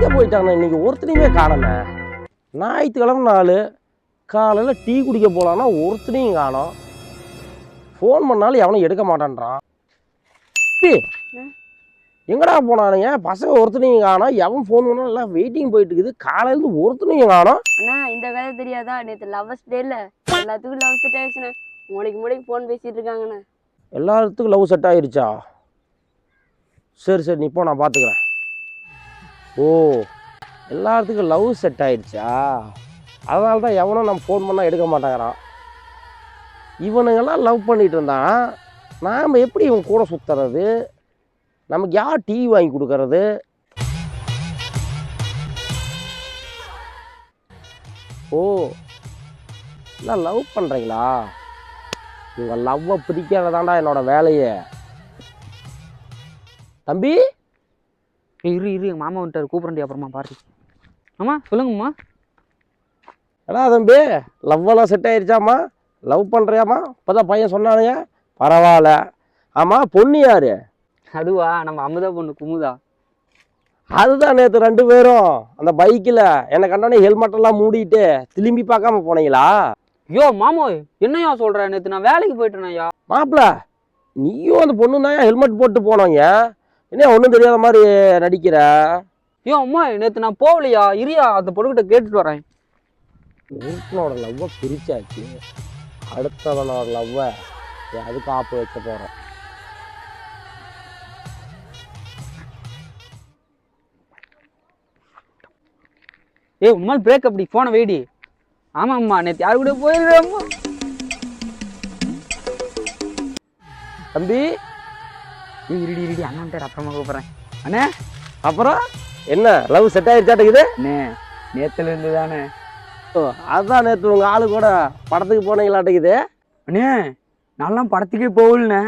எங்கே போயிட்டாங்க இன்னைக்கு ஒருத்தனையுமே காணோமே. ஞாயிற்றுக்கிழமை நாள் காலையில் டீ குடிக்க போகலான்னா ஒருத்தனையும் காணோம். ஃபோன் பண்ணாலும் எவனும் எடுக்க மாட்டான்றான். எங்கடா போனானுங்க பசங்க? ஒருத்தனையும் காணோம். எவன் ஃபோன் பண்ணாலும் எல்லாம் வெயிட்டிங் போயிட்டு இருக்குது. காலையிலேருந்து ஒருத்தனையும் காணோம். அண்ணா இந்த கதை தெரியாதா? நேற்று லவ்வர்ஸ் டேல எல்லாத்துக்கும் லவ் செட் ஆயிடுச்சுண்ணே. மூளைக்கு ஃபோன் பேசிட்டு இருக்காங்கண்ணே. எல்லாத்துக்கும் லவ் செட் ஆகிருச்சா? சரி சரி, நீ போ, நான் பார்த்துக்கிறேன். ஓ, எல்லாத்துக்கும் லவ் செட் ஆகிடுச்சா? அதனால தான் எவனும் நம்ம ஃபோன் பண்ணால் எடுக்க மாட்டேங்கிறான். இவனுங்கெல்லாம் லவ் பண்ணிகிட்டு இருந்தான். நாம் எப்படி இவன் கூட சுற்றுறது? நமக்கு யார் டீ வாங்கி கொடுக்கறது? ஓ, எல்லாம் லவ் பண்ணுறீங்களா? உங்கள் லவ்வை பிரிக்கிறதாண்டா என்னோடய வேலையே. தம்பி இரு எங்கள் மாமா வந்துட்டார், கூப்பிட்றேன் அப்புறமா பாரு. ஆமா சொல்லுங்கம்மா. எடா தம்பி, லவ்வெல்லாம் செட் ஆயிடுச்சாம்மா? லவ் பண்ணுறியாம்மா? இப்போ தான் பையன் சொன்னானுங்க. பரவாயில்ல. ஆமாம், பொண்ணு யார்? அதுவா, நம்ம அமுதா பொண்ணு குமுதா. அதுதான் நேற்று 2 பேரும் அந்த பைக்கில் என்னை கண்டோடனே ஹெல்மெட்டெல்லாம் மூடிட்டு திரும்பி பார்க்காம போனீங்களா? ஐயோ மாமோ, என்னையா சொல்கிற? நேற்று நான் வேலைக்கு போயிட்டேனையா. மாப்பிள்ள, நீயும் அந்த பொண்ணு தான் ஹெல்மெட் போட்டு போனோங்க. என்ன ஒன்றும் தெரியாத மாதிரி நடிக்கிற? ஐயோ அம்மா, நேற்று நான் போகலையா. இரியா, அந்த பொண்ணுக்கிட்ட கேட்டுட்டு வரேன். ஒருத்தனோட லவ்வை பிரிச்சாச்சு, அடுத்தவனோட லவ்வை அதுக்கு ஆப்பு வைக்க போகிறோம். உண்மையில் பிரேக் அப்படி போன வெயிடி. ஆமாம்மா, நேற்று யாரு கூட போயிருக்கேம்மா. தம்பி இருடி அண்ணன் அப்புறமா கூப்பிட்றேன். அண்ணே, அப்புறம் என்ன, லவ் செட் ஆகிடுச்சாட்டுக்குது? அண்ணே, நேற்றுல இருந்து தானே. ஓ, அதுதான் நேற்று உங்கள் ஆளு கூட படத்துக்கு போனீங்களாட்டுக்குது. அண்ணே, நான்லாம் படத்துக்கே போகலண்ணே.